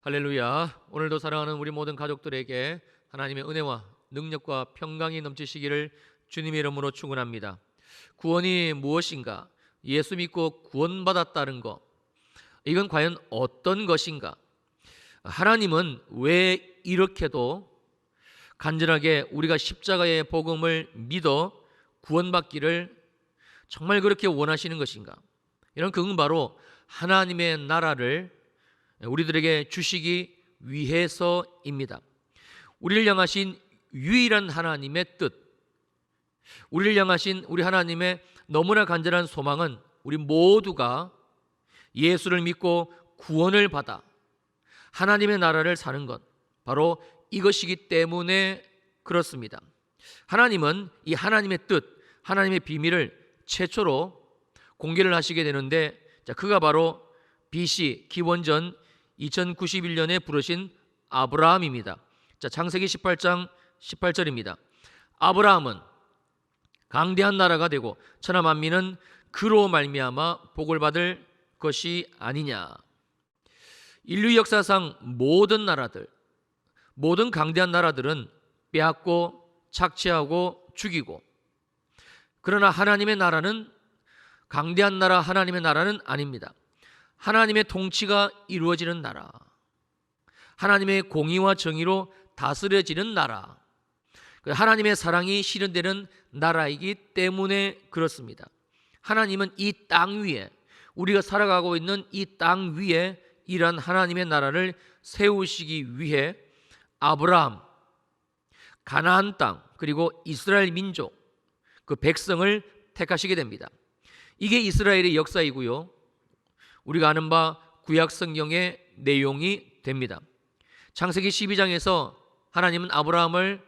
할렐루야. 오늘도 사랑하는 우리 모든 가족들에게 하나님의 은혜와 능력과 평강이 넘치시기를 주님의 이름으로 축원합니다. 구원이 무엇인가? 예수 믿고 구원받았다는 것, 이건 과연 어떤 것인가? 하나님은 왜 이렇게도 간절하게 우리가 십자가의 복음을 믿어 구원받기를 정말 그렇게 원하시는 것인가? 이런 그건 바로 하나님의 나라를 우리들에게 주시기 위해서입니다. 우리를 향하신 유일한 하나님의 뜻, 우리를 향하신 우리 하나님의 너무나 간절한 소망은 우리 모두가 예수를 믿고 구원을 받아 하나님의 나라를 사는 것, 바로 이것이기 때문에 그렇습니다. 하나님은 이 하나님의 뜻, 하나님의 비밀을 최초로 공개를 하시게 되는데, 그가 바로 BC 기원전 2091년에 부르신 아브라함입니다. 창세기 18장 18절입니다. 아브라함은 강대한 나라가 되고 천하 만민은 그로 말미암아 복을 받을 것이 아니냐. 인류 역사상 모든 나라들, 모든 강대한 나라들은 빼앗고 착취하고 죽이고, 그러나 하나님의 나라는, 강대한 나라 하나님의 나라는 아닙니다. 하나님의 통치가 이루어지는 나라, 하나님의 공의와 정의로 다스려지는 나라, 하나님의 사랑이 실현되는 나라이기 때문에 그렇습니다. 하나님은 이 땅 위에, 우리가 살아가고 있는 이 땅 위에 이러한 하나님의 나라를 세우시기 위해 아브라함, 가나안 땅, 그리고 이스라엘 민족, 그 백성을 택하시게 됩니다. 이게 이스라엘의 역사이고요, 우리가 아는 바 구약 성경의 내용이 됩니다. 창세기 12장에서 하나님은 아브라함을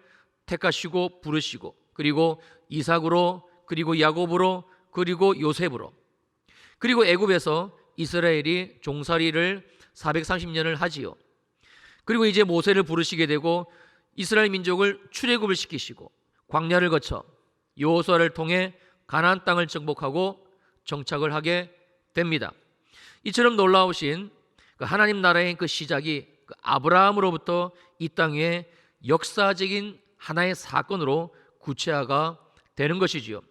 택하시고 부르시고, 그리고 이삭으로, 그리고 야곱으로, 그리고 요셉으로, 그리고 애굽에서 이스라엘이 종살이를 430년을 하지요. 그리고 이제 모세를 부르시게 되고 이스라엘 민족을 출애굽을 시키시고 광야를 거쳐 여호수아를 통해 가나안 땅을 정복하고 정착을 하게 됩니다. 이처럼 놀라우신 그 하나님 나라의 그 시작이 그 아브라함으로부터 이 땅에 역사적인 하나의 사건으로 구체화가 되는 것이지요.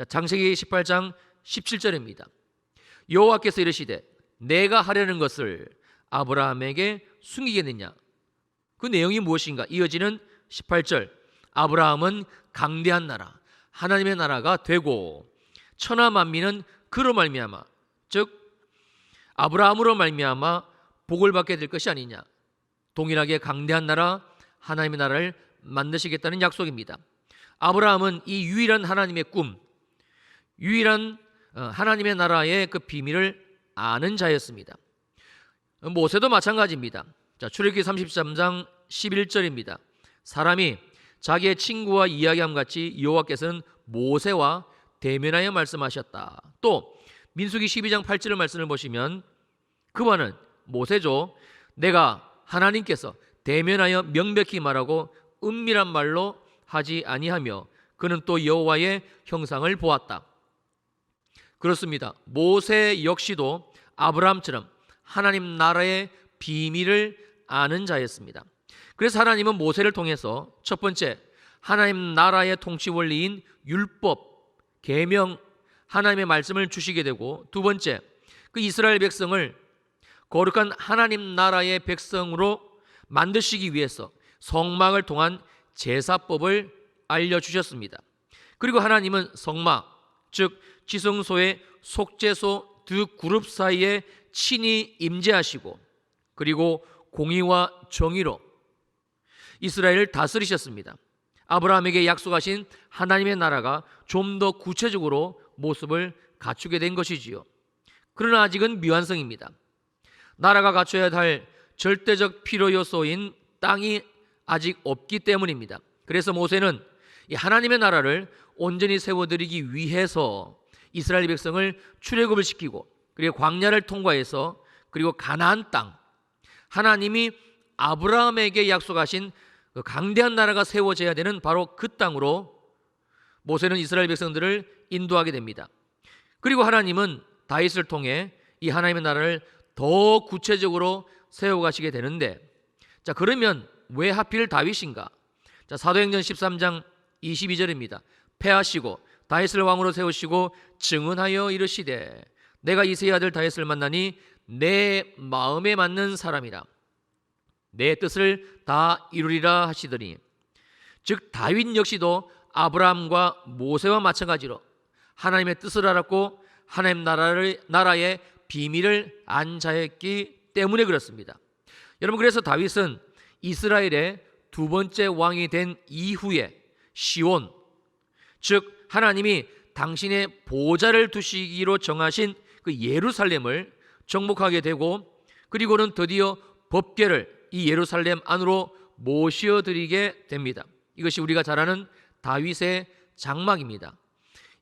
창세기 18장 17절입니다. 여호와께서 이르시되 내가 하려는 것을 아브라함에게 숨기겠느냐. 그 내용이 무엇인가? 이어지는 18절, 아브라함은 강대한 나라, 하나님의 나라가 되고 천하 만민은 그로 말미암아, 즉 아브라함으로 말미암아 복을 받게 될 것이 아니냐. 동일하게 강대한 나라, 하나님의 나라를 만드시겠다는 약속입니다. 아브라함은 이 유일한 하나님의 꿈, 유일한 하나님의 나라의 그 비밀을 아는 자였습니다. 모세도 마찬가지입니다. 출애굽기 33장 11절입니다. 사람이 자기의 친구와 이야기함 같이 여호와께서는 모세와 대면하여 말씀하셨다. 또 민수기 12장 8절의 말씀을 보시면 그와는 모세죠, 내가 하나님께서 대면하여 명백히 말하고 은밀한 말로 하지 아니하며 그는 또 여호와의 형상을 보았다. 그렇습니다. 모세 역시도 아브라함처럼 하나님 나라의 비밀을 아는 자였습니다. 그래서 하나님은 모세를 통해서 첫 번째, 하나님 나라의 통치 원리인 율법, 계명, 하나님의 말씀을 주시게 되고, 두 번째, 그 이스라엘 백성을 거룩한 하나님 나라의 백성으로 만드시기 위해서 성막을 통한 제사법을 알려주셨습니다. 그리고 하나님은 성막, 즉 지성소의 속죄소 두 그룹 사이에 친히 임재하시고, 그리고 공의와 정의로 이스라엘을 다스리셨습니다. 아브라함에게 약속하신 하나님의 나라가 좀 더 구체적으로 모습을 갖추게 된 것이지요. 그러나 아직은 미완성입니다. 나라가 갖춰야 할 절대적 필요 요소인 땅이 아직 없기 때문입니다. 그래서 모세는 이 하나님의 나라를 온전히 세워드리기 위해서 이스라엘 백성을 출애굽을 시키고, 그리고 광야를 통과해서, 그리고 가나안 땅, 하나님이 아브라함에게 약속하신 그 강대한 나라가 세워져야 되는 바로 그 땅으로 모세는 이스라엘 백성들을 인도하게 됩니다. 그리고 하나님은 다윗을 통해 이 하나님의 나라를 더 구체적으로 세워가시게 되는데, 자, 그러면 왜 하필 다윗인가? 자, 사도행전 13장 22절입니다. 패하시고 다윗을 왕으로 세우시고 증언하여 이르시되 내가 이새의 아들 다윗을 만나니 내 마음에 맞는 사람이라 내 뜻을 다 이루리라 하시더니, 즉 다윗 역시도 아브라함과 모세와 마찬가지로 하나님의 뜻을 알았고 하나님 나라의 비밀을 안 자였기 때문에 그렇습니다. 여러분, 그래서 다윗은 이스라엘의 두 번째 왕이 된 이후에 시온, 즉 하나님이 당신의 보좌를 두시기로 정하신 그 예루살렘을 정복하게 되고, 그리고는 드디어 법궤를 이 예루살렘 안으로 모셔드리게 됩니다. 이것이 우리가 잘 아는 다윗의 장막입니다.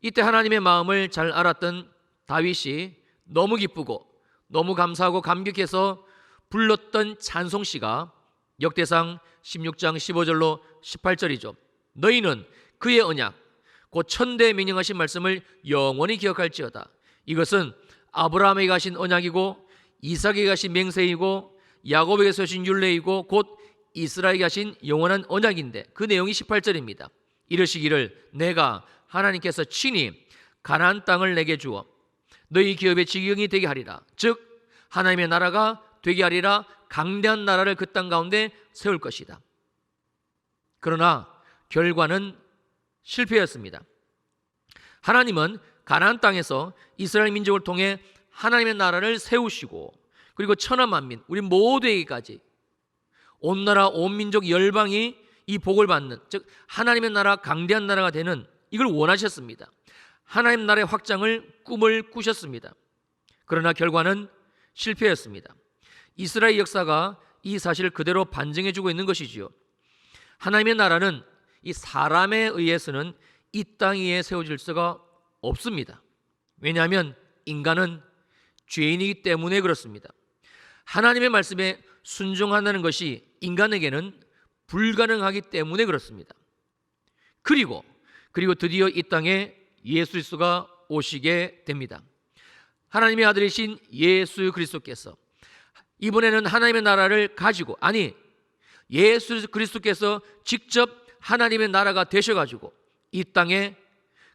이때 하나님의 마음을 잘 알았던 다윗이 너무 기쁘고 너무 감사하고 감격해서 불렀던 찬송시가 역대상 16장 15절로 18절이죠. 너희는 그의 언약 곧 천대에 명령하신 말씀을 영원히 기억할지어다. 이것은 아브라함에게 하신 언약이고 이삭에게 하신 맹세이고 야곱에게 하신 율례이고 곧 이스라엘에게 하신 영원한 언약인데, 그 내용이 18절입니다. 이르시기를 내가 하나님께서 친히 가나안 땅을 내게 주어 너희 기업의 지경이 되게 하리라. 즉 하나님의 나라가 되게 하리라. 강대한 나라를 그 땅 가운데 세울 것이다. 그러나 결과는 실패였습니다. 하나님은 가나안 땅에서 이스라엘 민족을 통해 하나님의 나라를 세우시고, 그리고 천하 만민, 우리 모두에게까지 온 나라 온 민족 열방이 이 복을 받는, 즉 하나님의 나라, 강대한 나라가 되는, 이걸 원하셨습니다. 하나님 나라의 확장을 꿈을 꾸셨습니다. 그러나 결과는 실패였습니다. 이스라엘 역사가 이 사실을 그대로 반증해주고 있는 것이지요. 하나님의 나라는 이 사람에 의해서는 이 땅 위에 세워질 수가 없습니다. 왜냐하면 인간은 죄인이기 때문에 그렇습니다. 하나님의 말씀에 순종한다는 것이 인간에게는 불가능하기 때문에 그렇습니다. 그리고 드디어 이 땅에 예수 그리스도가 오시게 됩니다. 하나님의 아들이신 예수 그리스도께서 이번에는 하나님의 나라를 가지고, 아니 예수 그리스도께서 직접 하나님의 나라가 되셔가지고 이 땅에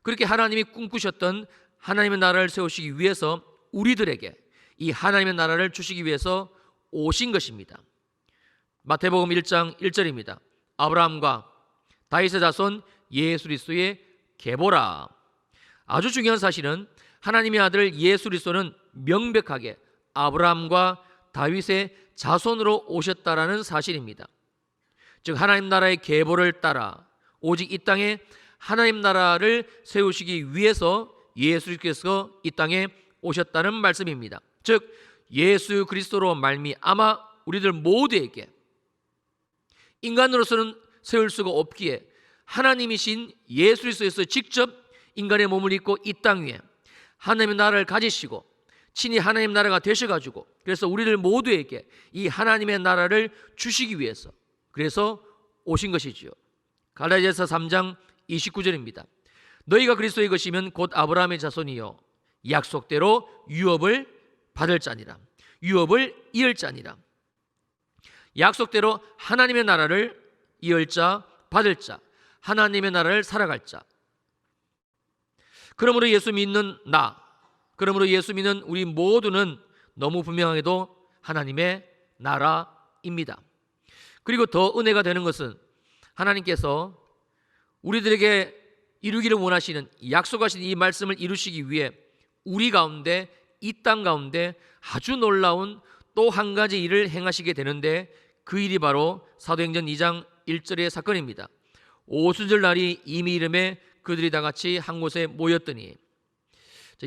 그렇게 하나님이 꿈꾸셨던 하나님의 나라를 세우시기 위해서 우리들에게 이 하나님의 나라를 주시기 위해서 오신 것입니다. 마태복음 1장 1절입니다. 아브라함과 다윗의 자손 예수 그리스도의 계보라. 아주 중요한 사실은 하나님의 아들 예수 그리스도는 명백하게 아브라함과 다윗의 자손으로 오셨다라는 사실입니다. 즉 하나님 나라의 계보를 따라 오직 이 땅에 하나님 나라를 세우시기 위해서 예수 그리스도께서 이 땅에 오셨다는 말씀입니다. 즉 예수 그리스도로 말미암아 우리들 모두에게 인간으로서는 세울 수가 없기에 하나님이신 예수 그리스도에서 직접 인간의 몸을 입고 이 땅 위에 하나님의 나라를 가지시고 친히 하나님 나라가 되셔가지고, 그래서 우리들 모두에게 이 하나님의 나라를 주시기 위해서 그래서 오신 것이지요. 갈라디아서 3장 29절입니다. 너희가 그리스도의 것이면 곧 아브라함의 자손이요 약속대로 유업을 받을 자니라. 유업을 이을 자니라. 약속대로 하나님의 나라를 이을 자, 받을 자, 하나님의 나라를 살아갈 자. 그러므로 예수 믿는 그러므로 예수 믿는 우리 모두는 너무 분명하게도 하나님의 나라입니다. 그리고 더 은혜가 되는 것은 하나님께서 우리들에게 이루기를 원하시는, 약속하신 이 말씀을 이루시기 위해 우리 가운데, 이 땅 가운데 아주 놀라운 또 한 가지 일을 행하시게 되는데, 그 일이 바로 사도행전 2장 1절의 사건입니다. 오순절 날이 이미 이름에 그들이 다 같이 한 곳에 모였더니,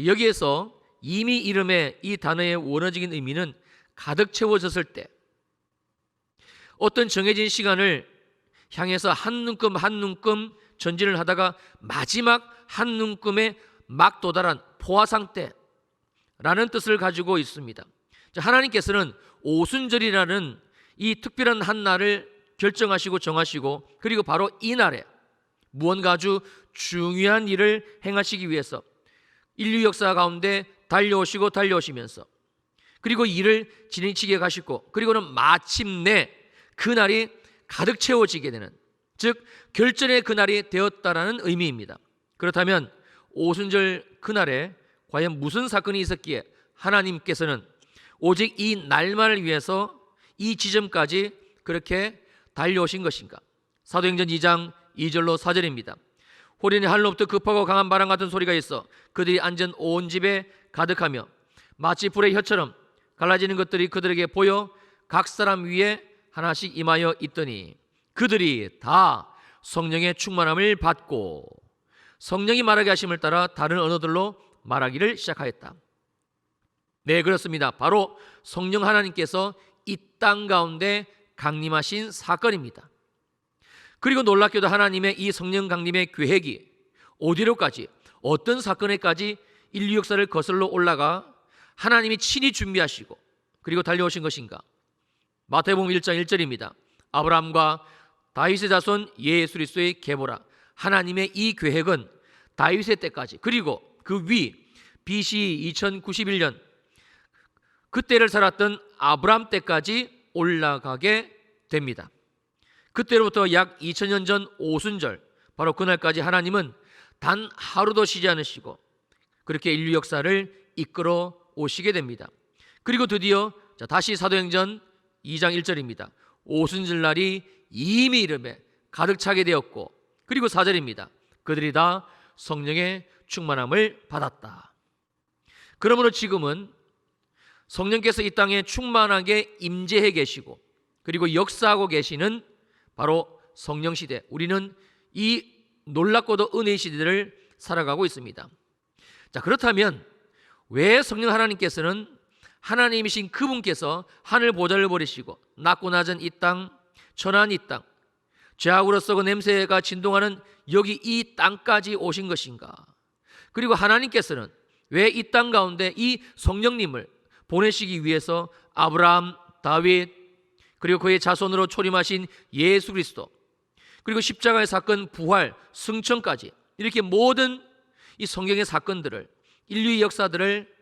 여기에서 이미 이름의 이 단어의 원어적인 의미는 가득 채워졌을 때, 어떤 정해진 시간을 향해서 한 눈금 한 눈금 전진을 하다가 마지막 한 눈금에 막 도달한 포화상 때라는 뜻을 가지고 있습니다. 하나님께서는 오순절이라는 이 특별한 한 날을 결정하시고 정하시고, 그리고 바로 이 날에 무언가 아주 중요한 일을 행하시기 위해서 인류 역사 가운데 달려오시면서, 그리고 일을 진행치게 가시고, 그리고는 마침내 그날이 가득 채워지게 되는, 즉 결전의 그날이 되었다라는 의미입니다. 그렇다면 오순절 그날에 과연 무슨 사건이 있었기에 하나님께서는 오직 이 날만을 위해서 이 지점까지 그렇게 달려오신 것인가? 사도행전 2장 2절로 4절입니다. 호련히 하늘로부터 급하고 강한 바람 같은 소리가 있어 그들이 앉은 온 집에 가득하며 마치 불의 혀처럼 갈라지는 것들이 그들에게 보여 각 사람 위에 하나씩 임하여 있더니 그들이 다 성령의 충만함을 받고 성령이 말하게 하심을 따라 다른 언어들로 말하기를 시작하였다. 네, 그렇습니다. 바로 성령 하나님께서 이 땅 가운데 강림하신 사건입니다. 그리고 놀랍게도 하나님의 이 성령 강림의 계획이 어디로까지, 어떤 사건에까지 인류 역사를 거슬러 올라가 하나님이 친히 준비하시고 그리고 달려오신 것인가? 마태복음 1장 1절입니다. 아브라함과 다윗의 자손 예수 그리스도의 계보라. 하나님의 이 계획은 다윗의 때까지, 그리고 그 위 BC 2091년 그때를 살았던 아브라함 때까지 올라가게 됩니다. 그때로부터 약 2000년 전 오순절, 바로 그날까지 하나님은 단 하루도 쉬지 않으시고 그렇게 인류 역사를 이끌어 오시게 됩니다. 그리고 드디어 다시 사도행전 2장 1절입니다. 오순절 날이 이미 이름에 가득 차게 되었고, 그리고 4절입니다. 그들이 다 성령의 충만함을 받았다. 그러므로 지금은 성령께서 이 땅에 충만하게 임재해 계시고 그리고 역사하고 계시는 바로 성령 시대, 우리는 이 놀랍고도 은혜의 시대를 살아가고 있습니다. 자, 그렇다면 왜 성령 하나님께서는 하나님이신 그분께서 하늘 보좌를 버리시고 낮고 낮은 이 땅, 천한 이 땅, 죄악으로 썩은 냄새가 진동하는 여기 이 땅까지 오신 것인가? 그리고 하나님께서는 왜 이 땅 가운데 이 성령님을 보내시기 위해서 아브라함, 다윗, 그리고 그의 자손으로 초림하신 예수 그리스도, 그리고 십자가의 사건, 부활, 승천까지 이렇게 모든 이 성경의 사건들을, 인류의 역사들을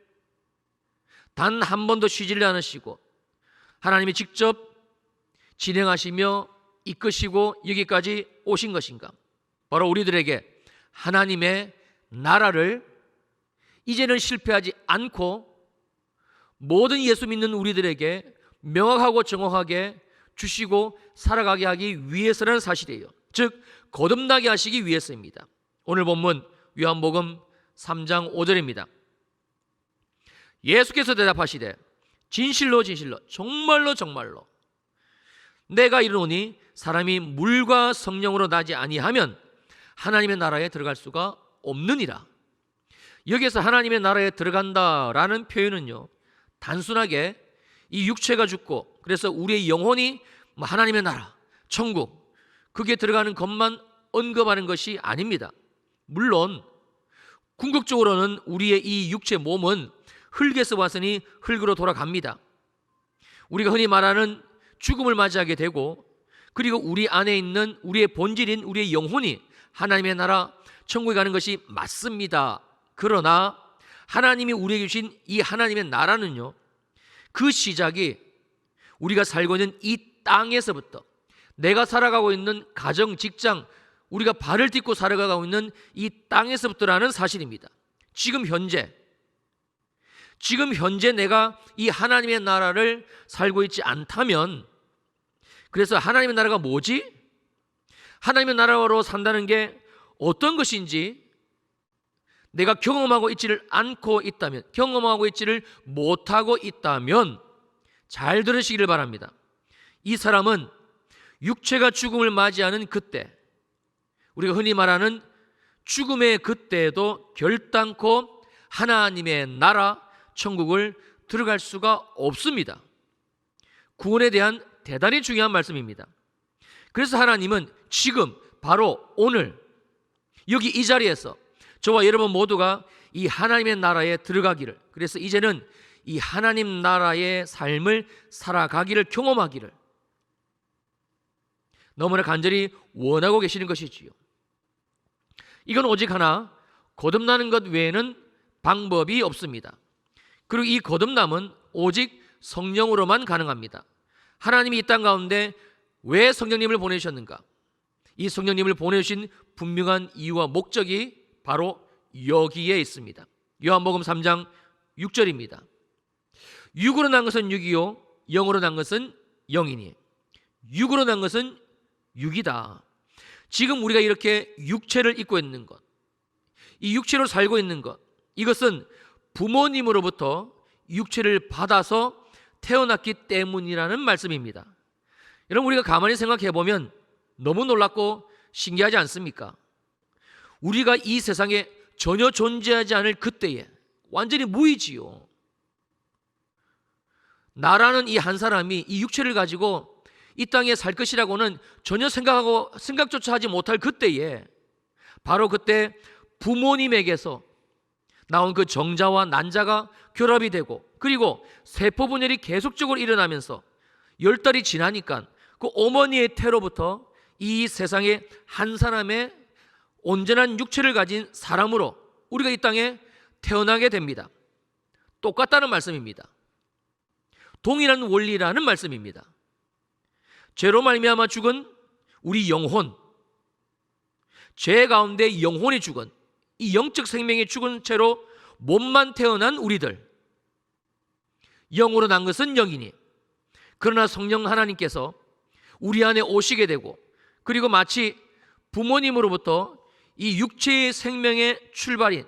단 한 번도 쉬지를 않으시고 하나님이 직접 진행하시며 이끄시고 여기까지 오신 것인가? 바로 우리들에게 하나님의 나라를 이제는 실패하지 않고 모든 예수 믿는 우리들에게 명확하고 정확하게 주시고 살아가게 하기 위해서라는 사실이에요. 즉 거듭나게 하시기 위해서입니다. 오늘 본문 요한복음 3장 5절입니다. 예수께서 대답하시되 진실로 진실로 정말로 정말로 내가 이르노니 사람이 물과 성령으로 나지 아니하면 하나님의 나라에 들어갈 수가 없느니라. 여기에서 하나님의 나라에 들어간다라는 표현은요, 단순하게 이 육체가 죽고 그래서 우리의 영혼이 하나님의 나라, 천국, 그게 들어가는 것만 언급하는 것이 아닙니다. 물론 궁극적으로는 우리의 이 육체 몸은 흙에서 왔으니 흙으로 돌아갑니다. 우리가 흔히 말하는 죽음을 맞이하게 되고, 그리고 우리 안에 있는 우리의 본질인 우리의 영혼이 하나님의 나라 천국에 가는 것이 맞습니다. 그러나 하나님이 우리에게 주신 이 하나님의 나라는요, 그 시작이 우리가 살고 있는 이 땅에서부터, 내가 살아가고 있는 가정, 직장, 우리가 발을 딛고 살아가고 있는 이 땅에서부터라는 사실입니다. 지금 현재 내가 이 하나님의 나라를 살고 있지 않다면, 그래서 하나님의 나라가 뭐지? 하나님의 나라로 산다는 게 어떤 것인지 내가 경험하고 있지를 않고 있다면, 경험하고 있지를 못하고 있다면 잘 들으시기를 바랍니다. 이 사람은 육체가 죽음을 맞이하는 그때, 우리가 흔히 말하는 죽음의 그때에도 결단코 하나님의 나라 천국을 들어갈 수가 없습니다. 구원에 대한 대단히 중요한 말씀입니다. 그래서 하나님은 지금 바로 오늘 여기 이 자리에서 저와 여러분 모두가 이 하나님의 나라에 들어가기를, 그래서 이제는 이 하나님 나라의 삶을 살아가기를, 경험하기를 너무나 간절히 원하고 계시는 것이지요. 이건 오직 하나, 거듭나는 것 외에는 방법이 없습니다. 그리고 이 거듭남은 오직 성령으로만 가능합니다. 하나님이 이 땅 가운데 왜 성령님을 보내셨는가? 이 성령님을 보내신 분명한 이유와 목적이 바로 여기에 있습니다. 요한복음 3장 6절입니다. 육으로 난 것은 육이요 영으로 난 것은 영이니. 육으로 난 것은 육이다. 지금 우리가 이렇게 육체를 입고 있는 것, 이 육체로 살고 있는 것, 이것은 부모님으로부터 육체를 받아서 태어났기 때문이라는 말씀입니다. 여러분, 우리가 가만히 생각해 보면 너무 놀랍고 신기하지 않습니까? 우리가 이 세상에 전혀 존재하지 않을 그때에 완전히 무의지요. 나라는 이 한 사람이 이 육체를 가지고 이 땅에 살 것이라고는 전혀 생각조차 하지 못할 그때에, 바로 그때 부모님에게서 나온 그 정자와 난자가 결합이 되고, 그리고 세포 분열이 계속적으로 일어나면서 10달이 지나니까 그 어머니의 태로부터 이 세상에 한 사람의 온전한 육체를 가진 사람으로 우리가 이 땅에 태어나게 됩니다. 똑같다는 말씀입니다. 동일한 원리라는 말씀입니다. 죄로 말미암아 죽은 우리 영혼, 죄 가운데 영혼이 죽은, 이 영적 생명이 죽은 채로 몸만 태어난 우리들, 영으로 난 것은 영이니. 그러나 성령 하나님께서 우리 안에 오시게 되고, 그리고 마치 부모님으로부터 이 육체의 생명의 출발인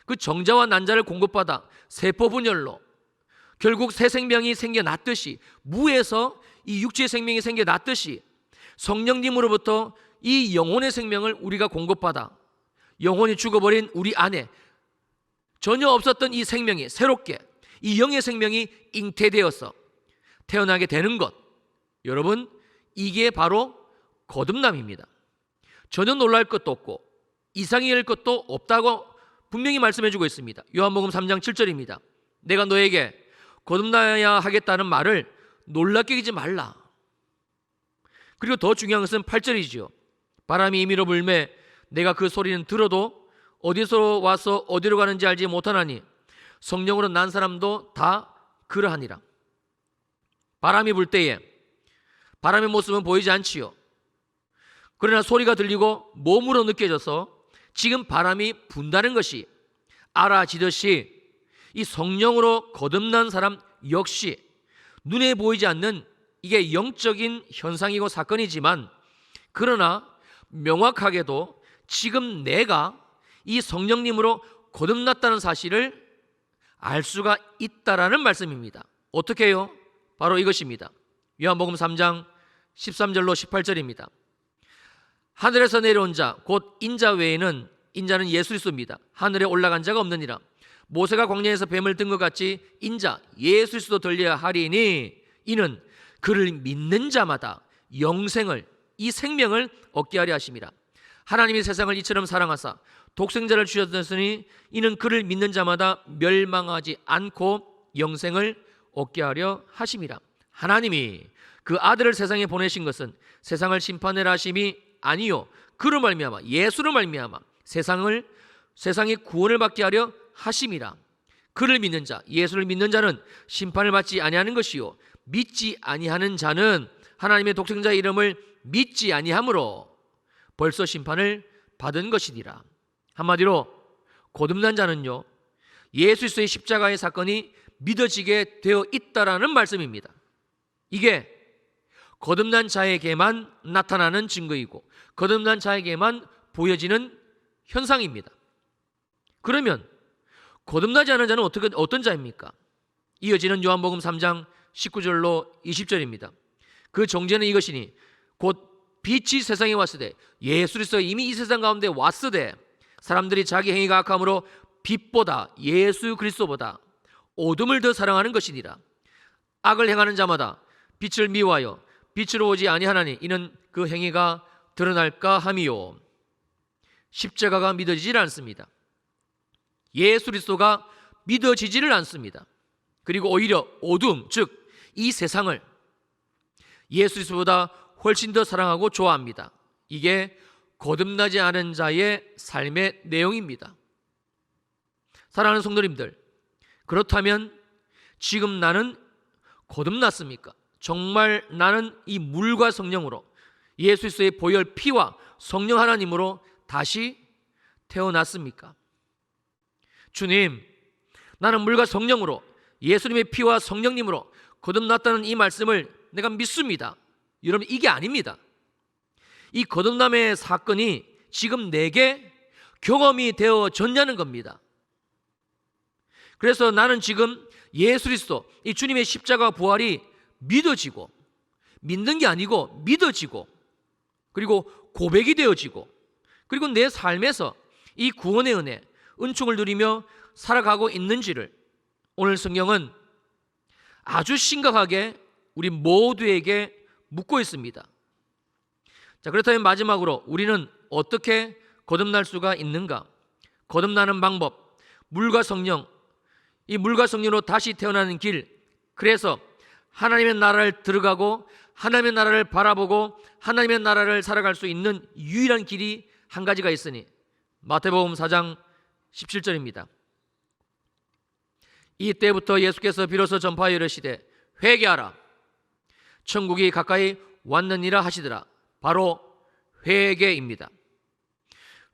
그 정자와 난자를 공급받아 세포 분열로 결국 새 생명이 생겨났듯이, 무에서 이 육체의 생명이 생겨났듯이 성령님으로부터 이 영혼의 생명을 우리가 공급받아 영혼이 죽어버린 우리 안에 전혀 없었던 이 생명이 새롭게, 이 영의 생명이 잉태되어서 태어나게 되는 것, 여러분, 이게 바로 거듭남입니다. 전혀 놀랄 것도 없고 이상할 것도 없다고 분명히 말씀해주고 있습니다. 요한복음 3장 7절입니다. 내가 너에게 거듭나야 하겠다는 말을 놀랍게 여기지 말라. 그리고 더 중요한 것은 8절이지요. 바람이 임의로 불매 내가 그 소리는 들어도 어디서 와서 어디로 가는지 알지 못하나니 성령으로 난 사람도 다 그러하니라. 바람이 불 때에 바람의 모습은 보이지 않지요. 그러나 소리가 들리고 몸으로 느껴져서 지금 바람이 분다는 것이 알아지듯이 이 성령으로 거듭난 사람 역시 눈에 보이지 않는 이게 영적인 현상이고 사건이지만, 그러나 명확하게도 지금 내가 이 성령님으로 거듭났다는 사실을 알 수가 있다라는 말씀입니다. 어떻게 해요? 바로 이것입니다. 요한복음 3장 13절로 18절입니다. 하늘에서 내려온 자 곧 인자 외에는, 인자는 예수 그리스도입니다. 하늘에 올라간 자가 없느니라. 모세가 광야에서 뱀을 든 것 같이 인자 예수 그리스도 들려야 하리니 이는 그를 믿는 자마다 영생을, 이 생명을 얻게 하려 하심이라. 하나님이 세상을 이처럼 사랑하사 독생자를 주셨으니 이는 그를 믿는 자마다 멸망하지 않고 영생을 얻게 하려 하심이라. 하나님이 그 아들을 세상에 보내신 것은 세상을 심판하려 하심이 아니요 그로 말미암아, 예수로 말미암아 세상이 구원을 받게 하려 하심이라. 그를 믿는 자, 예수를 믿는 자는 심판을 받지 아니하는 것이요 믿지 아니하는 자는 하나님의 독생자의 이름을 믿지 아니하므로 벌써 심판을 받은 것이니라. 한마디로 거듭난 자는요, 예수 그리스도의 십자가의 사건이 믿어지게 되어 있다라는 말씀입니다. 이게 거듭난 자에게만 나타나는 증거이고 거듭난 자에게만 보여지는 현상입니다. 그러면 거듭나지 않은 자는 어떤 자입니까? 이어지는 요한복음 3장 19절로 20절입니다. 그 정죄는 이것이니 곧 빛이 세상에 왔으되 예수 그리스도가 이미 이 세상 가운데 왔으되 사람들이 자기 행위가 악함으로 빛보다 예수 그리스도보다 어둠을 더 사랑하는 것이니라. 악을 행하는 자마다 빛을 미워하여 빛으로 오지 아니하나니 이는 그 행위가 드러날까 함이요. 십자가가 믿어지질 않습니다. 예수 그리스도가 믿어지지를 않습니다. 그리고 오히려 어둠, 즉 이 세상을 예수 그리스도보다 훨씬 더 사랑하고 좋아합니다. 이게 거듭나지 않은 자의 삶의 내용입니다. 사랑하는 성도님들, 그렇다면 지금 나는 거듭났습니까? 정말 나는 이 물과 성령으로 예수 그리스도의 보혈 피와 성령 하나님으로 다시 태어났습니까? 주님, 나는 물과 성령으로 예수님의 피와 성령님으로 거듭났다는 이 말씀을 내가 믿습니다. 여러분, 이게 아닙니다. 이 거듭남의 사건이 지금 내게 경험이 되어졌냐는 겁니다. 그래서 나는 지금 예수 그리스도, 이 주님의 십자가 부활이 믿어지고, 믿는 게 아니고 믿어지고, 그리고 고백이 되어지고, 그리고 내 삶에서 이 구원의 은혜, 은총을 누리며 살아가고 있는지를 오늘 성경은 아주 심각하게 우리 모두에게 묻고 있습니다. 자, 그렇다면 마지막으로 우리는 어떻게 거듭날 수가 있는가? 거듭나는 방법, 물과 성령, 이 물과 성령으로 다시 태어나는 길, 그래서 하나님의 나라를 들어가고 하나님의 나라를 바라보고 하나님의 나라를 살아갈 수 있는 유일한 길이 한 가지가 있으니 마태복음 4장 17절입니다. 이때부터 예수께서 비로소 전파하여 이르시되 회개하라, 천국이 가까이 왔느니라 하시더라. 바로 회개입니다.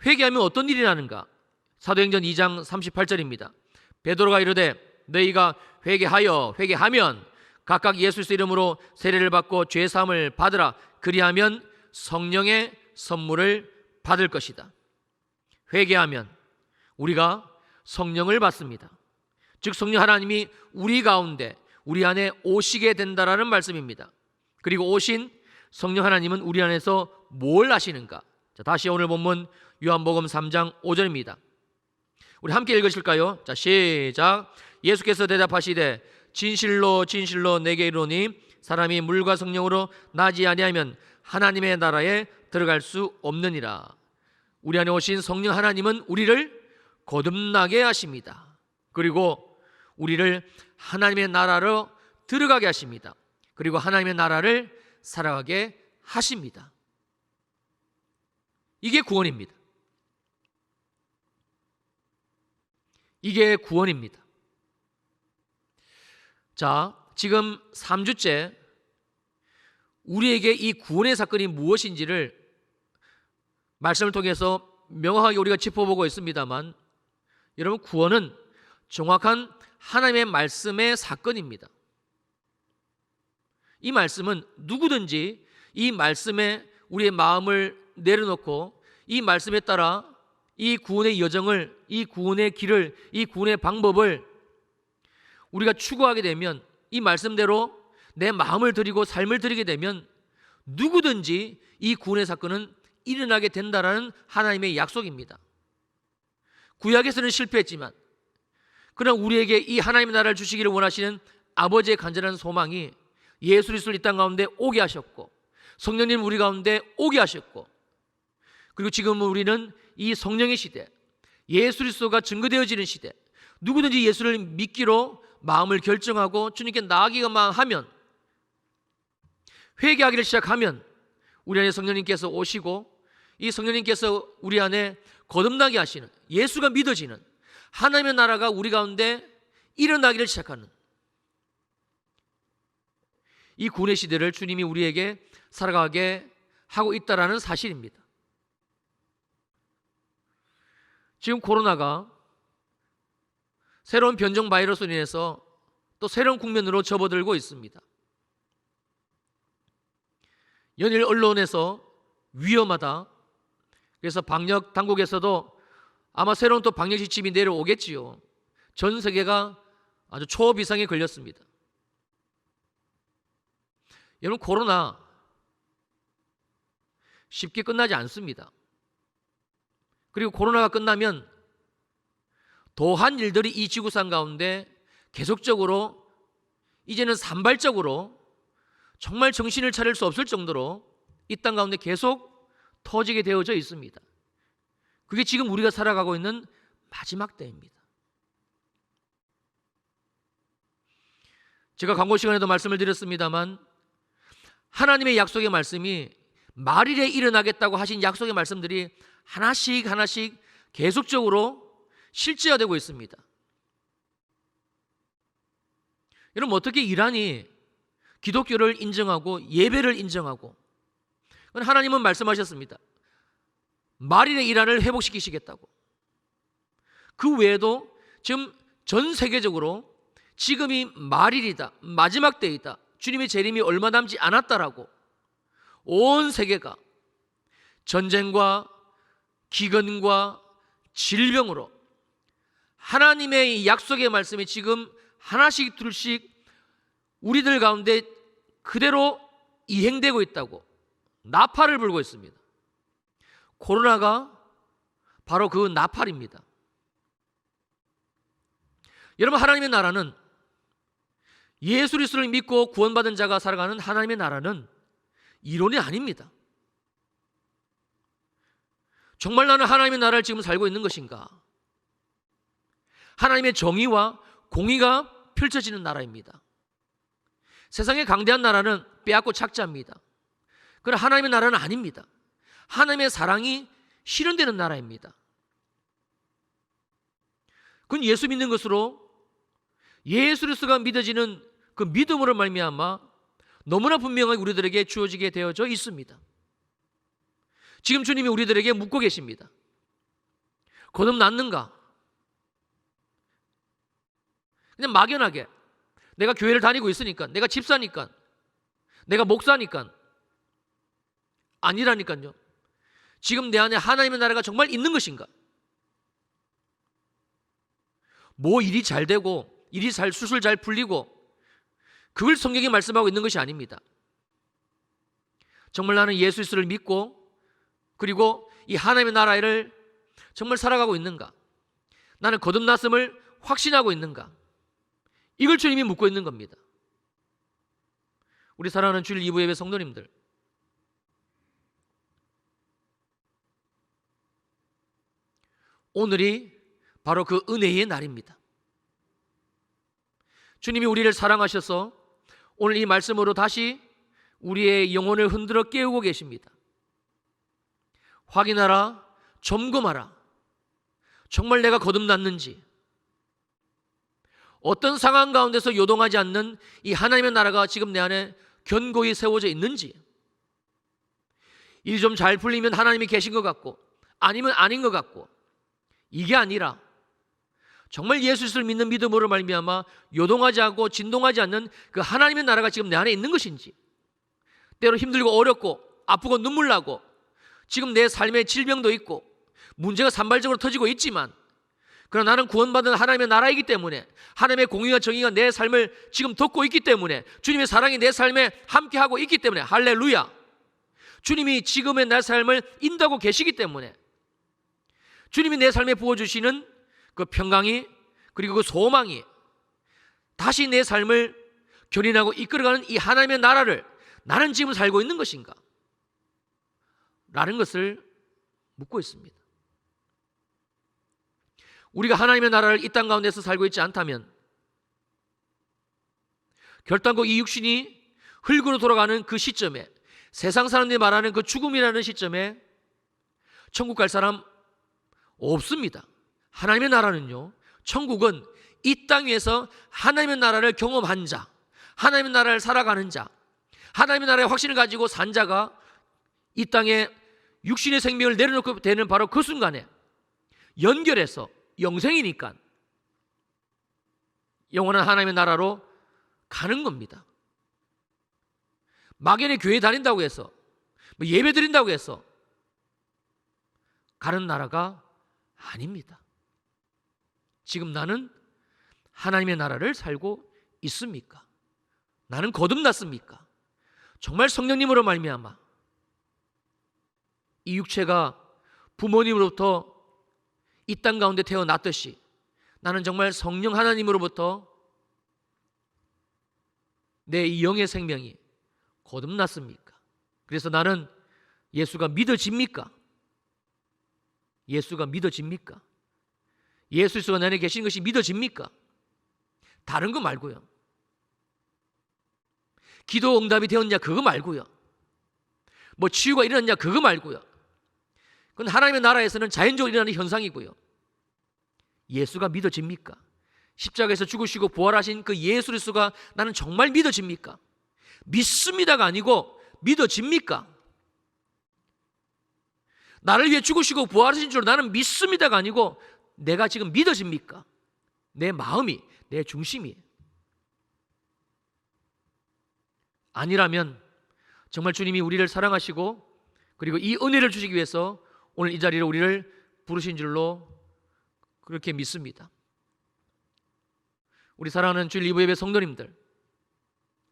회개하면 어떤 일이 나는가? 사도행전 2장 38절입니다. 베드로가 이르되 너희가 회개하면 각각 예수 그리스도 이름으로 세례를 받고 죄 사함을 받으라. 그리하면 성령의 선물을 받을 것이다. 회개하면 우리가 성령을 받습니다. 즉 성령 하나님이 우리 가운데, 우리 안에 오시게 된다라는 말씀입니다. 그리고 오신 성령 하나님은 우리 안에서 뭘 하시는가? 자, 다시 오늘 본문 요한복음 3장 5절입니다. 우리 함께 읽으실까요? 자, 시작. 예수께서 대답하시되 진실로 진실로 내게 이르노니 사람이 물과 성령으로 나지 아니하면 하나님의 나라에 들어갈 수 없느니라. 우리 안에 오신 성령 하나님은 우리를 거듭나게 하십니다. 그리고 우리를 하나님의 나라로 들어가게 하십니다. 그리고 하나님의 나라를 살아가게 하십니다. 이게 구원입니다. 이게 구원입니다. 자, 지금 3주째 우리에게 이 구원의 사건이 무엇인지를 말씀을 통해서 명확하게 우리가 짚어보고 있습니다만, 여러분, 구원은 정확한 하나님의 말씀의 사건입니다. 이 말씀은 누구든지 이 말씀에 우리의 마음을 내려놓고 이 말씀에 따라 이 구원의 여정을, 이 구원의 길을, 이 구원의 방법을 우리가 추구하게 되면, 이 말씀대로 내 마음을 드리고 삶을 드리게 되면 누구든지 이 구원의 사건은 일어나게 된다라는 하나님의 약속입니다. 구약에서는 실패했지만 그러나 우리에게 이 하나님의 나라를 주시기를 원하시는 아버지의 간절한 소망이 예수 그리스도를 이 땅 가운데 오게 하셨고, 성령님 우리 가운데 오게 하셨고, 그리고 지금은 우리는 이 성령의 시대, 예수 그리스도가 증거되어지는 시대, 누구든지 예수를 믿기로 마음을 결정하고 주님께 나아가기만 하면, 회개하기를 시작하면 우리 안에 성령님께서 오시고, 이 성령님께서 우리 안에 거듭나게 하시는, 예수가 믿어지는 하나님의 나라가 우리 가운데 일어나기를 시작하는 이 구원의 시대를 주님이 우리에게 살아가게 하고 있다라는 사실입니다. 지금 코로나가 새로운 변종 바이러스로 인해서 또 새로운 국면으로 접어들고 있습니다. 연일 언론에서 위험하다, 그래서 방역 당국에서도 아마 새로운 또 방역 지침이 내려오겠지요. 전 세계가 아주 초비상에 걸렸습니다. 여러분, 코로나 쉽게 끝나지 않습니다. 그리고 코로나가 끝나면 더한 일들이 이 지구상 가운데 계속적으로, 이제는 산발적으로 정말 정신을 차릴 수 없을 정도로 이 땅 가운데 계속 터지게 되어져 있습니다. 그게 지금 우리가 살아가고 있는 마지막 때입니다. 제가 광고 시간에도 말씀을 드렸습니다만, 하나님의 약속의 말씀이 말일에 일어나겠다고 하신 약속의 말씀들이 하나씩 하나씩 계속적으로 실제화되고 있습니다. 여러분, 어떻게 이란이 기독교를 인정하고 예배를 인정하고, 하나님은 말씀하셨습니다. 말일에 이란을 회복시키시겠다고. 그 외에도 지금 전 세계적으로 지금이 말일이다, 마지막 때이다, 주님의 재림이 얼마 남지 않았다라고 온 세계가 전쟁과 기근과 질병으로 하나님의 약속의 말씀이 지금 하나씩 둘씩 우리들 가운데 그대로 이행되고 있다고 나팔을 불고 있습니다. 코로나가 바로 그 나팔입니다. 여러분, 하나님의 나라는, 예수 그리스도를 믿고 구원받은 자가 살아가는 하나님의 나라는 이론이 아닙니다. 정말 나는 하나님의 나라를 지금 살고 있는 것인가? 하나님의 정의와 공의가 펼쳐지는 나라입니다. 세상의 강대한 나라는 빼앗고 착취합니다. 그러나 하나님의 나라는 아닙니다. 하나님의 사랑이 실현되는 나라입니다. 그건 예수 믿는 것으로, 예수 그리스도가 믿어지는 그 믿음으로 말미암아 너무나 분명하게 우리들에게 주어지게 되어져 있습니다. 지금 주님이 우리들에게 묻고 계십니다. 거듭났는가? 그냥 막연하게 내가 교회를 다니고 있으니까, 내가 집사니까, 내가 목사니까, 아니라니까요. 지금 내 안에 하나님의 나라가 정말 있는 것인가? 뭐 일이 잘 되고 일이 술술 잘 풀리고 그걸 성경이 말씀하고 있는 것이 아닙니다. 정말 나는 예수 그리스도를 믿고 그리고 이 하나님의 나라를 정말 살아가고 있는가? 나는 거듭났음을 확신하고 있는가? 이걸 주님이 묻고 있는 겁니다. 우리 사랑하는 주일 2부 예배 성도님들, 오늘이 바로 그 은혜의 날입니다. 주님이 우리를 사랑하셔서 오늘 이 말씀으로 다시 우리의 영혼을 흔들어 깨우고 계십니다. 확인하라, 점검하라. 정말 내가 거듭났는지, 어떤 상황 가운데서 요동하지 않는 이 하나님의 나라가 지금 내 안에 견고히 세워져 있는지, 일이 좀 잘 풀리면 하나님이 계신 것 같고 아니면 아닌 것 같고, 이게 아니라 정말 예수 그리스도를 믿는 믿음으로 말미암아 요동하지 않고 진동하지 않는 그 하나님의 나라가 지금 내 안에 있는 것인지, 때로 힘들고 어렵고 아프고 눈물 나고 지금 내 삶에 질병도 있고 문제가 산발적으로 터지고 있지만, 그러나 나는 구원받은 하나님의 나라이기 때문에, 하나님의 공의와 정의가 내 삶을 지금 덮고 있기 때문에, 주님의 사랑이 내 삶에 함께하고 있기 때문에, 할렐루야, 주님이 지금의 내 삶을 인도하고 계시기 때문에, 주님이 내 삶에 부어주시는 그 평강이, 그리고 그 소망이 다시 내 삶을 견인하고 이끌어가는 이 하나님의 나라를 나는 지금 살고 있는 것인가? 라는 것을 묻고 있습니다. 우리가 하나님의 나라를 이 땅 가운데서 살고 있지 않다면, 결단코 이 육신이 흙으로 돌아가는 그 시점에, 세상 사람들이 말하는 그 죽음이라는 시점에 천국 갈 사람 없습니다. 하나님의 나라는요, 천국은 이 땅 위에서 하나님의 나라를 경험한 자, 하나님의 나라를 살아가는 자, 하나님의 나라의 확신을 가지고 산 자가 이 땅에 육신의 생명을 내려놓고 되는 바로 그 순간에 연결해서, 영생이니까 영원한 하나님의 나라로 가는 겁니다. 막연히 교회 다닌다고 해서, 예배 드린다고 해서 가는 나라가 아닙니다. 지금 나는 하나님의 나라를 살고 있습니까? 나는 거듭났습니까? 정말 성령님으로 말미암아 이 육체가 부모님으로부터 이 땅 가운데 태어났듯이 나는 정말 성령 하나님으로부터 내 이 영의 생명이 거듭났습니까? 그래서 나는 예수가 믿어집니까? 예수가 믿어집니까? 예수 그리스도가 내 안에 계신 것이 믿어집니까? 다른 거 말고요. 기도 응답이 되었냐 그거 말고요. 뭐 치유가 일어났냐 그거 말고요. 그건 하나님의 나라에서는 자연적으로 일어나는 현상이고요. 예수가 믿어집니까? 십자가에서 죽으시고 부활하신 그 예수 그리스도가 나는 정말 믿어집니까? 믿습니다가 아니고 믿어집니까? 나를 위해 죽으시고 부활하신 줄 나는 믿습니다가 아니고 내가 지금 믿어집니까? 내 마음이, 내 중심이 아니라면 정말 주님이 우리를 사랑하시고 그리고 이 은혜를 주시기 위해서 오늘 이 자리로 우리를 부르신 줄로 그렇게 믿습니다. 우리 사랑하는 주일 이브 예배 성도님들,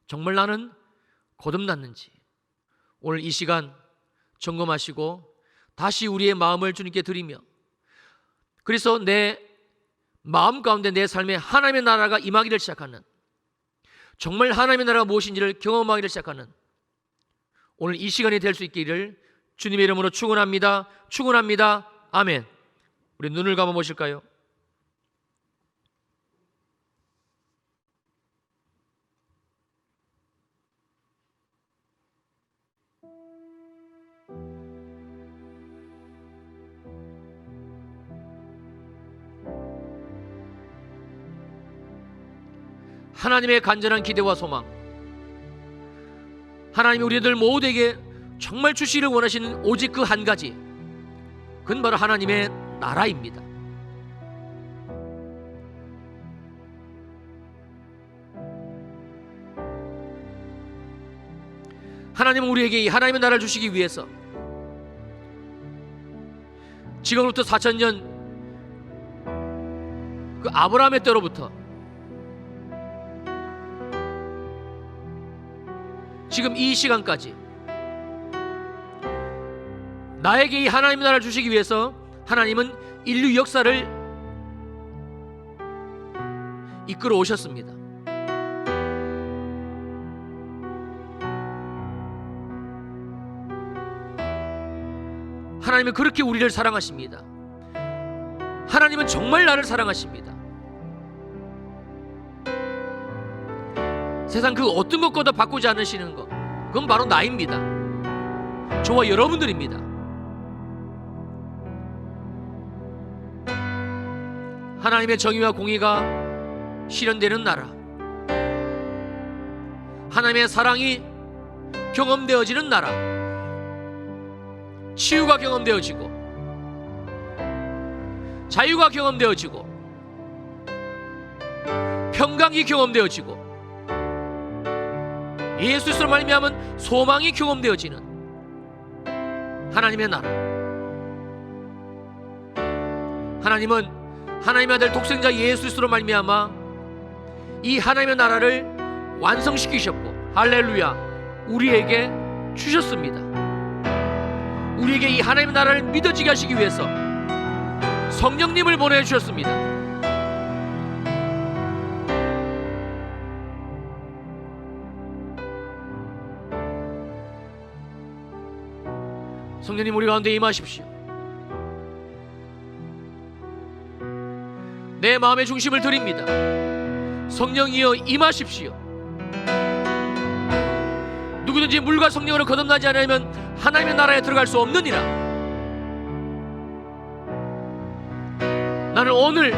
정말 나는 거듭났는지 오늘 이 시간 점검하시고 다시 우리의 마음을 주님께 드리며, 그래서 내 마음 가운데 내 삶에 하나님의 나라가 임하기를 시작하는, 정말 하나님의 나라가 무엇인지를 경험하기를 시작하는 오늘 이 시간이 될 수 있기를 주님의 이름으로 축원합니다. 축원합니다. 아멘. 우리 눈을 감아 보실까요? 하나님의 간절한 기대와 소망, 하나님이 우리들 모두에게 정말 주시기를 원하시는 오직 그 한 가지, 그건 바로 하나님의 나라입니다. 하나님은 우리에게 이 하나님의 나라를 주시기 위해서 지금부터 4000년 그 아브라함의 때로부터 지금 이 시간까지 나에게 이 하나님의 나라를 주시기 위해서 하나님은 인류 역사를 이끌어 오셨습니다. 하나님은 그렇게 우리를 사랑하십니다. 하나님은 정말 나를 사랑하십니다. 세상 그 어떤 것보다 바꾸지 않으시는 것, 그건 바로 나입니다. 저와 여러분들입니다. 하나님의 정의와 공의가 실현되는 나라, 하나님의 사랑이 경험되어지는 나라, 치유가 경험되어지고 자유가 경험되어지고 평강이 경험되어지고 예수 그리스도로 말미암은 소망이 경험되어지는 하나님의 나라. 하나님은 하나님의 아들 독생자 예수 그리스도로 말미암아 이 하나님의 나라를 완성시키셨고, 할렐루야, 우리에게 주셨습니다. 우리에게 이 하나님의 나라를 믿어지게 하시기 위해서 성령님을 보내주셨습니다. 성령님 우리 가운데 임하십시오. 내 마음의 중심을 드립니다. 성령이여 임하십시오. 누구든지 물과 성령으로 거듭나지 않으면 하나님의 나라에 들어갈 수 없느니라. 나는 오늘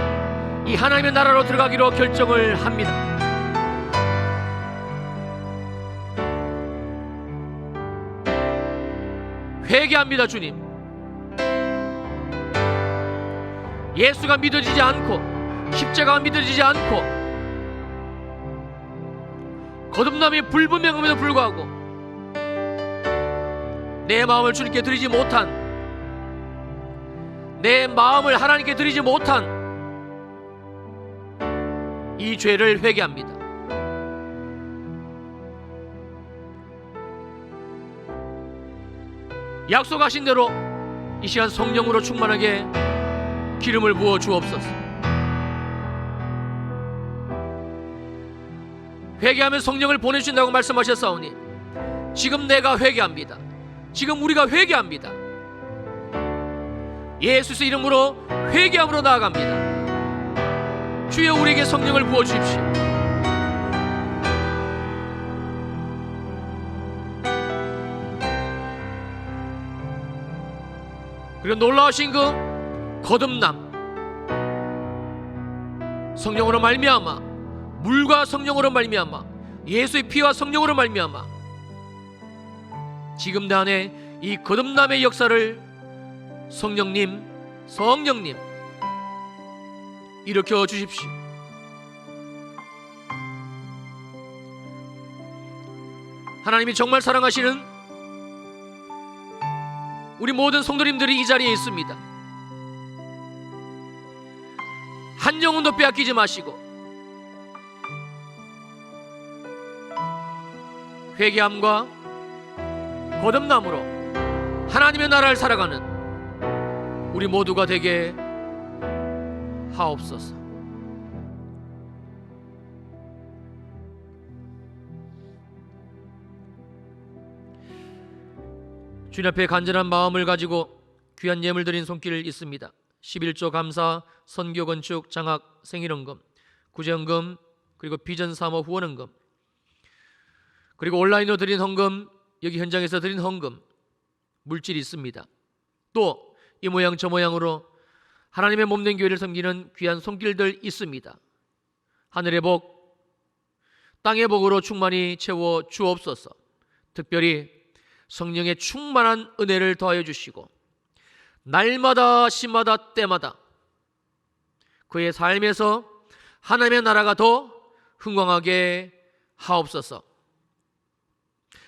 이 하나님의 나라로 들어가기로 결정을 합니다. 회개합니다. 주님, 예수가 믿어지지 않고 십자가가 믿어지지 않고 거듭남이 불분명함에도 불구하고 내 마음을 주님께 드리지 못한, 내 마음을 하나님께 드리지 못한 이 죄를 회개합니다. 약속하신 대로 이 시간 성령으로 충만하게 기름을 부어 주옵소서. 회개하면 성령을 보내주신다고 말씀하셨사오니 지금 내가 회개합니다. 지금 우리가 회개합니다. 예수의 이름으로 회개함으로 나아갑니다. 주여 우리에게 성령을 부어주십시오. 그리고 놀라우신 그 거듭남, 성령으로 말미암아, 물과 성령으로 말미암아, 예수의 피와 성령으로 말미암아 지금 내 안에 이 거듭남의 역사를 성령님 일으켜 주십시오. 하나님이 정말 사랑하시는 우리 모든 성도님들이 이 자리에 있습니다. 한 영혼도 빼앗기지 마시고 회개함과 거듭남으로 하나님의 나라를 살아가는 우리 모두가 되게 하옵소서. 주님 앞에 간절한 마음을 가지고 귀한 예물 드린 손길 있습니다. 11조 감사, 선교 건축, 장학, 생일헌금, 구제헌금, 그리고 비전 사모 후원헌금, 그리고 온라인으로 드린 헌금, 여기 현장에서 드린 헌금, 물질이 있습니다. 또 이 모양 저 모양으로 하나님의 몸된 교회를 섬기는 귀한 손길들 있습니다. 하늘의 복, 땅의 복으로 충만히 채워 주옵소서. 특별히 성령의 충만한 은혜를 더하여 주시고 날마다 시마다 때마다 그의 삶에서 하나님의 나라가 더 흥왕하게 하옵소서.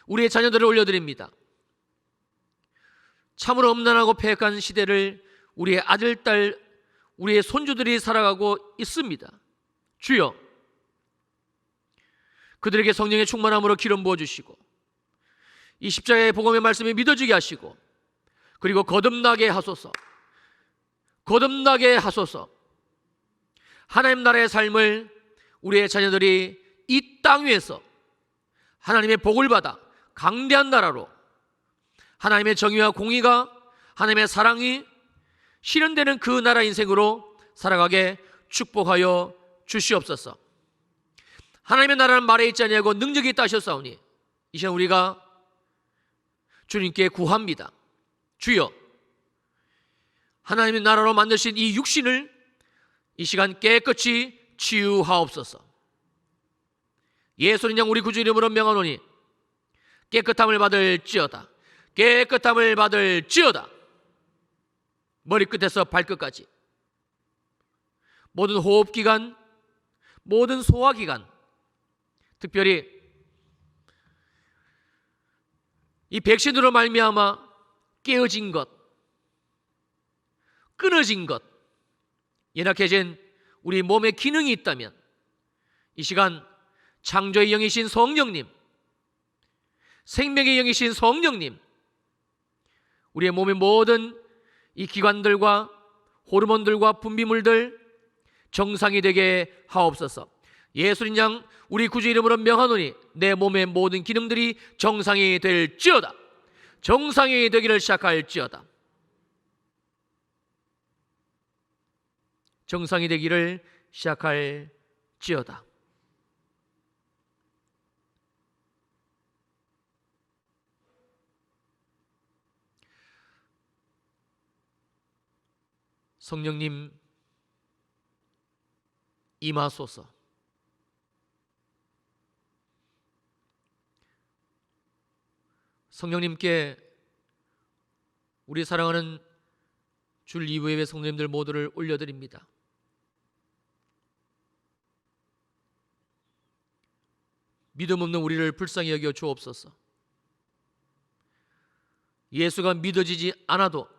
우리의 자녀들을 올려드립니다. 참으로 음란하고 폐역한 시대를 우리의 아들, 딸, 우리의 손주들이 살아가고 있습니다. 주여, 그들에게 성령의 충만함으로 기름 부어주시고 이 십자가의 복음의 말씀이 믿어지게 하시고 그리고 거듭나게 하소서. 거듭나게 하소서. 하나님 나라의 삶을 우리의 자녀들이 이 땅 위에서 하나님의 복을 받아 강대한 나라로 하나님의 정의와 공의가, 하나님의 사랑이 실현되는 그 나라 인생으로 살아가게 축복하여 주시옵소서. 하나님의 나라는 말에 있지 아니하고 능력이 있다 하셨사오니 이 시간 우리가 주님께 구합니다. 주여, 하나님의 나라로 만드신 이 육신을 이 시간 깨끗이 치유하옵소서. 예수님 양 우리 구주 이름으로 명하노니 깨끗함을 받을지어다. 깨끗함을 받을지어다. 머리끝에서 발끝까지 모든 호흡기관, 모든 소화기관, 특별히 이 백신으로 말미암아 깨어진 것, 끊어진 것, 연약해진 우리 몸의 기능이 있다면 이 시간 창조의 영이신 성령님, 생명의 영이신 성령님, 우리의 몸의 모든 이 기관들과 호르몬들과 분비물들 정상이 되게 하옵소서. 예수님 양 우리 구주 이름으로 명하노니 내 몸의 모든 기능들이 정상이 될지어다. 정상이 되기를 시작할지어다. 정상이 되기를 시작할지어다. 성령님 임하소서. 성령님께 우리 사랑하는 줄 2부의 성도님들 모두를 올려드립니다. 믿음 없는 우리를 불쌍히 여겨 주옵소서. 예수가 믿어지지 않아도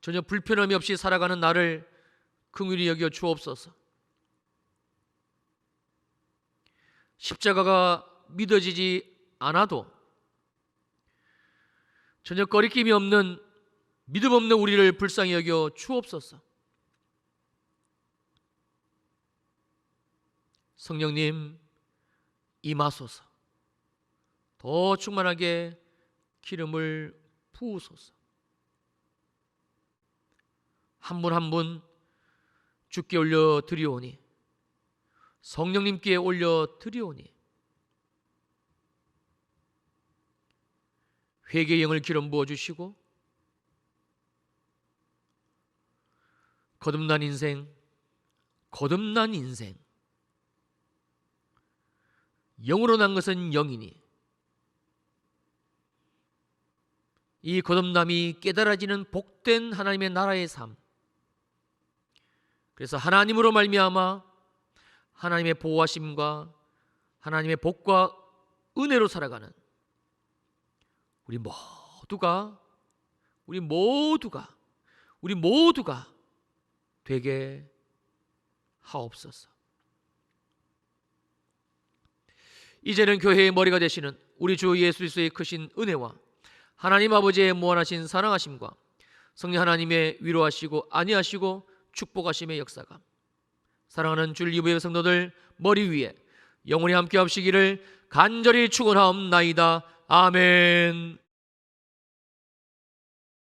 전혀 불편함이 없이 살아가는 나를 긍휼히 여겨 주옵소서. 십자가가 믿어지지 않아도 전혀 거리낌이 없는 믿음 없는 우리를 불쌍히 여겨 주옵소서. 성령님 임하소서. 더 충만하게 기름을 부으소서. 한 분 한 분 주께 올려 드리오니, 성령님께 올려 드리오니, 회개의 영을 기름 부어 주시고 거듭난 인생, 거듭난 인생, 영으로 난 것은 영이니 이 거듭남이 깨달아지는 복된 하나님의 나라의 삶, 그래서 하나님으로 말미암아 하나님의 보호하심과 하나님의 복과 은혜로 살아가는 우리 모두가 되게 하옵소서. 이제는 교회의 머리가 되시는 우리 주 예수 그리스도의 크신 은혜와 하나님 아버지의 무한하신 사랑하심과 성령 하나님의 위로하시고 안위하시고 축복하심의 역사가 사랑하는 주 리브의 성도들 머리 위에 영원히 함께 하시기를 간절히 축원하옵나이다. 아멘.